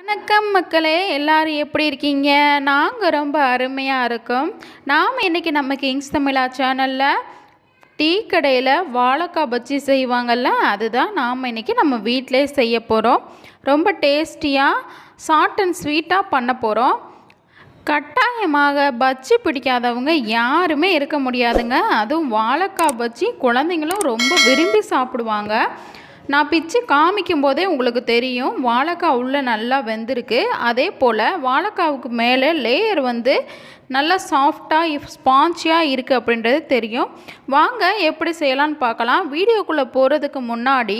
வணக்கம் மக்களே, எல்லாரும் எப்படி இருக்கீங்க? நாங்கள் ரொம்ப அருமையாக இருக்கோம். நாம் இன்றைக்கி நம்ம கிங்ஸ் தமிழா சேனலில் டீ கடையில் வாழைக்காய் பஜ்ஜி செய்வாங்கள்ல, அதுதான் நாம் இன்றைக்கி நம்ம வீட்டிலே செய்ய போகிறோம். ரொம்ப டேஸ்டியாக ஷார்ட் அண்ட் ஸ்வீட்டாக பண்ண போகிறோம். கட்டாயமாக பஜ்ஜி பிடிக்காதவங்க யாருமே இருக்க முடியாதுங்க. அதுவும் வாழைக்காய் பஜ்ஜி குழந்தைங்களும் ரொம்ப விரும்பி சாப்பிடுவாங்க. நான் பிச்சு காமிக்கும் போதே உங்களுக்கு தெரியும் வாழைக்காய் உள்ளே நல்லா வெந்திருக்கு. அதே போல் வாழைக்காவுக்கு மேலே லேயர் நல்லா சாஃப்டாக ஸ்பான்ச்சியாக இருக்குது அப்படின்றது தெரியும். வாங்க எப்படி செய்யலான்னு பார்க்கலாம். வீடியோக்குள்ளே போகிறதுக்கு முன்னாடி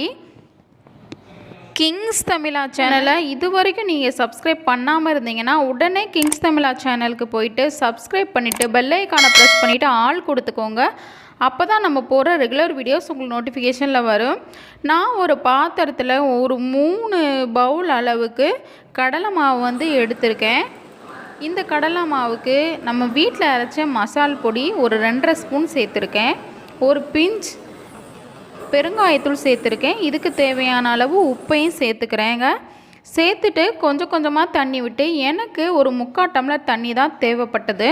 கிங்ஸ் தமிழா சேனலை இது வரைக்கும் நீங்கள் சப்ஸ்கிரைப் பண்ணாமல் இருந்தீங்கன்னா உடனே கிங்ஸ் தமிழா சேனலுக்கு போயிட்டு சப்ஸ்கிரைப் பண்ணிவிட்டு பெல் ஐக்கானை ப்ரெஸ் பண்ணிவிட்டு ஆல் கொடுத்துக்கோங்க. அப்போ தான் நம்ம போகிற ரெகுலர் வீடியோஸ் உங்களுக்கு நோட்டிஃபிகேஷனில் வரும். நான் ஒரு பாத்திரத்தில் ஒரு 3 பவுல் அளவுக்கு கடலை மாவு எடுத்திருக்கேன். இந்த கடலை மாவுக்கு நம்ம வீட்டில் அரைச்ச மசால் பொடி ஒரு 2.5 ஸ்பூன் சேர்த்துருக்கேன். ஒரு பிஞ்ச் பெருங்காயத்தூள் சேர்த்துருக்கேன். இதுக்கு தேவையான அளவு உப்பையும் சேர்த்துக்கிறேங்க. சேர்த்துட்டு கொஞ்சம் கொஞ்சமாக தண்ணி விட்டு எனக்கு ஒரு 3/4 டம்ளர் தண்ணி தான் தேவைப்பட்டது.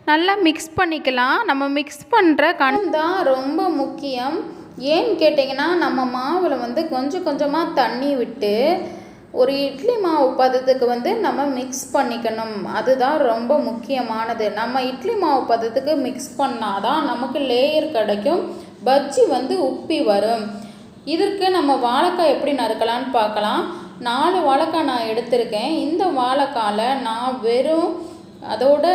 நல்லா மிக்ஸ் பண்ணிக்கலாம். நம்ம மிக்ஸ் பண்ணுற தான் ரொம்ப முக்கியம். ஏன்னு கேட்டிங்கன்னா நம்ம மாவில் கொஞ்சம் கொஞ்சமாக தண்ணி விட்டு ஒரு இட்லி மாவு பதத்துக்கு நம்ம மிக்ஸ் பண்ணிக்கணும். அதுதான் ரொம்ப முக்கியமானது. நம்ம இட்லி மாவு பதத்துக்கு மிக்ஸ் பண்ணாதான் நமக்கு லேயர் கிடைக்கும், பஜ்ஜி உப்பி வரும். இதற்கு நம்ம வாழைக்காய் எப்படி நறுக்கலான்னு பார்க்கலாம். 4 வாழைக்காய் நான் எடுத்திருக்கேன். இந்த வாழைக்காயில் நான் வெறும் அதோட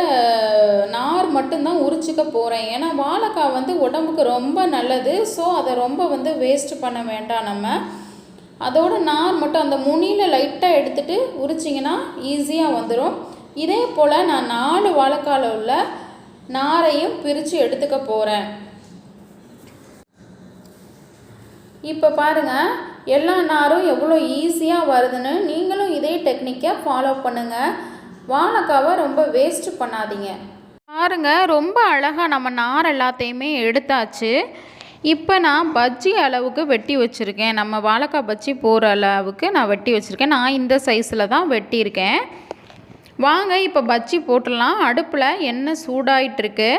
நார் மட்டும்தான் உரிச்சிக்க போகிறேன். ஏன்னா வாழைக்காய் உடம்புக்கு ரொம்ப நல்லது. ஸோ அதை ரொம்ப வேஸ்ட் பண்ண வேண்டாம். நம்ம அதோட நார் மட்டும் அந்த முனியில் லைட்டாக எடுத்துகிட்டு உரிச்சிங்கன்னா ஈஸியாக வந்துடும். இதே போல் நான் 4 வாழைக்காயில் உள்ள நாரையும் பிரித்து எடுத்துக்க போகிறேன். இப்போ பாருங்கள், எல்லா நாரும் எவ்வளோ ஈஸியாக வருதுன்னு. நீங்களும் இதே டெக்னிக்கை ஃபாலோ பண்ணுங்கள். வாழைக்காவை ரொம்ப வேஸ்ட்டு பண்ணாதீங்க. பாருங்கள், ரொம்ப அழகாக நம்ம நார் எல்லாத்தையுமே எடுத்தாச்சு. இப்போ நான் பஜ்ஜி அளவுக்கு வெட்டி வச்சுருக்கேன். நம்ம வாழைக்காய் பஜ்ஜி போகிற அளவுக்கு நான் வெட்டி வச்சுருக்கேன். நான் இந்த சைஸில் தான் வெட்டியிருக்கேன். வாங்க இப்போ பஜ்ஜி போட்டுடலாம். அடுப்பில் எண்ணெய் சூடாயிட்ருக்கு.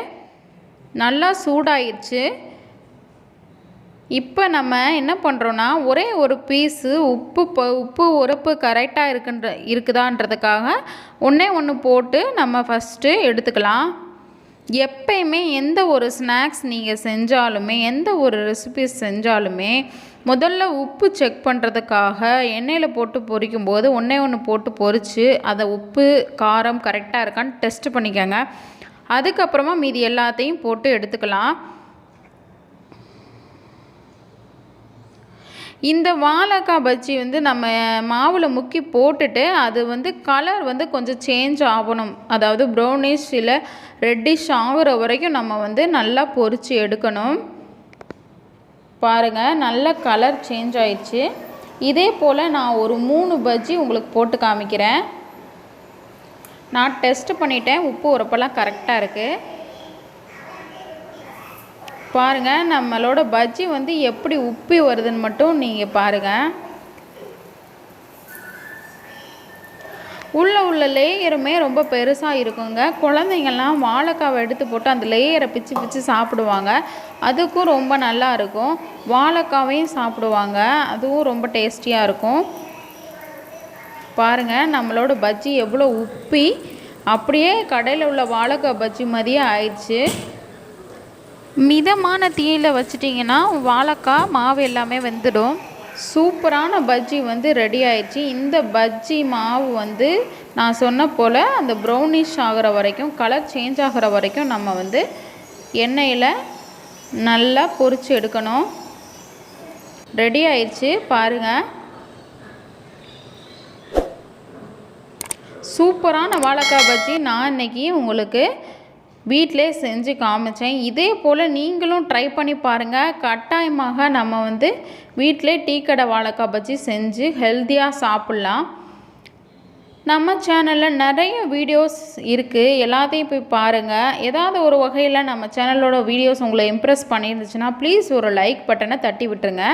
நல்லா சூடாயிடுச்சு. இப்போ நம்ம என்ன பண்ணுறோன்னா ஒரே ஒரு பீஸு உப்பு உரப்பு கரெக்டாக இருக்குதான்றதுக்காக ஒன்று போட்டு நம்ம ஃபஸ்ட்டு எடுத்துக்கலாம். எப்பயுமே எந்த ஒரு ஸ்நாக்ஸ் நீங்கள் செஞ்சாலுமே, எந்த ஒரு ரெசிபிஸ் செஞ்சாலுமே முதல்ல உப்பு செக் பண்ணுறதுக்காக எண்ணெயில் போட்டு பொரிக்கும்போது ஒன்று போட்டு பொரித்து அதை உப்பு காரம் கரெக்டாக இருக்கான்னு டெஸ்ட் பண்ணிக்கோங்க. அதுக்கப்புறமா மீதி எல்லாத்தையும் போட்டு எடுத்துக்கலாம். இந்த வாழைக்காய் பஜ்ஜி நம்ம மாவில் முக்கி போட்டுட்டு அது கலர் கொஞ்சம் சேஞ்ச் ஆகணும். அதாவது ப்ரௌனிஷ் இல்லை ரெட்டிஷ் ஆகிற வரைக்கும் நம்ம நல்லா பொரித்து எடுக்கணும். பாருங்கள், நல்ல கலர் சேஞ்ச் ஆயிடுச்சு. இதே போல் நான் ஒரு 3 பஜ்ஜி உங்களுக்கு போட்டு காமிக்கிறேன். நான் டெஸ்ட் பண்ணிட்டேன், உப்பு உரப்பெல்லாம் கரெக்டாக இருக்குது. பாருங்கள், நம்மளோட பஜ்ஜி எப்படி உப்பி வருதுன்னு மட்டும் நீங்கள் பாருங்கள். உள்ள லேயருமே ரொம்ப பெருசாக இருக்குங்க. குழந்தைங்கள்லாம் வாழைக்காவை எடுத்து போட்டு அந்த லேயரை பிச்சு சாப்பிடுவாங்க. அதுக்கும் ரொம்ப நல்லா இருக்கும். வாழைக்காவையும் சாப்பிடுவாங்க, அதுவும் ரொம்ப டேஸ்டியாக இருக்கும். பாருங்கள், நம்மளோட பஜ்ஜி எவ்வளோ உப்பி அப்படியே கடையில் உள்ள வாழைக்காய் பஜ்ஜி மாதிரியே ஆயிடுச்சு. மிதமான தீயில் வச்சிட்டிங்கன்னா வாழைக்காய் மாவு எல்லாமே வெந்துடும். சூப்பரான பஜ்ஜி ரெடி ஆயிடுச்சு. இந்த பஜ்ஜி மாவு நான் சொன்ன போல் அந்த ப்ரௌனிஷ் ஆகிற வரைக்கும், கலர் சேஞ்ச் ஆகிற வரைக்கும் நம்ம எண்ணெயில் நல்லா பொரித்து எடுக்கணும். ரெடி ஆயிடுச்சு. பாருங்கள், சூப்பரான வாழைக்காய் பஜ்ஜி நான் இன்றைக்கி உங்களுக்கு வீட்டிலே செஞ்சு காமிச்சேன். இதே போல் நீங்களும் ட்ரை பண்ணி பாருங்கள். கட்டாயமாக நம்ம வீட்டிலே டீ கடை வாழைக்காய் பஜ்ஜி செஞ்சு ஹெல்த்தியாக சாப்பிட்லாம். நம்ம சேனலில் நிறைய வீடியோஸ் இருக்குது, எல்லாத்தையும் போய் பாருங்கள். ஏதாவது ஒரு வகையில் நம்ம சேனலோட வீடியோஸ் உங்களை இம்ப்ரெஸ் பண்ணியிருந்துச்சுன்னா ப்ளீஸ் ஒரு லைக் பட்டனை தட்டி விட்டுருங்க.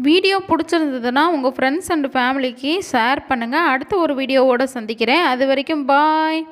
வீடியோ பிடிச்சிருந்ததுன்னா உங்கள் ஃப்ரெண்ட்ஸ் அண்ட் ஃபேமிலிக்கு ஷேர் பண்ணுங்கள். அடுத்த ஒரு வீடியோவோடு சந்திக்கிறேன். அது வரைக்கும் பாய்.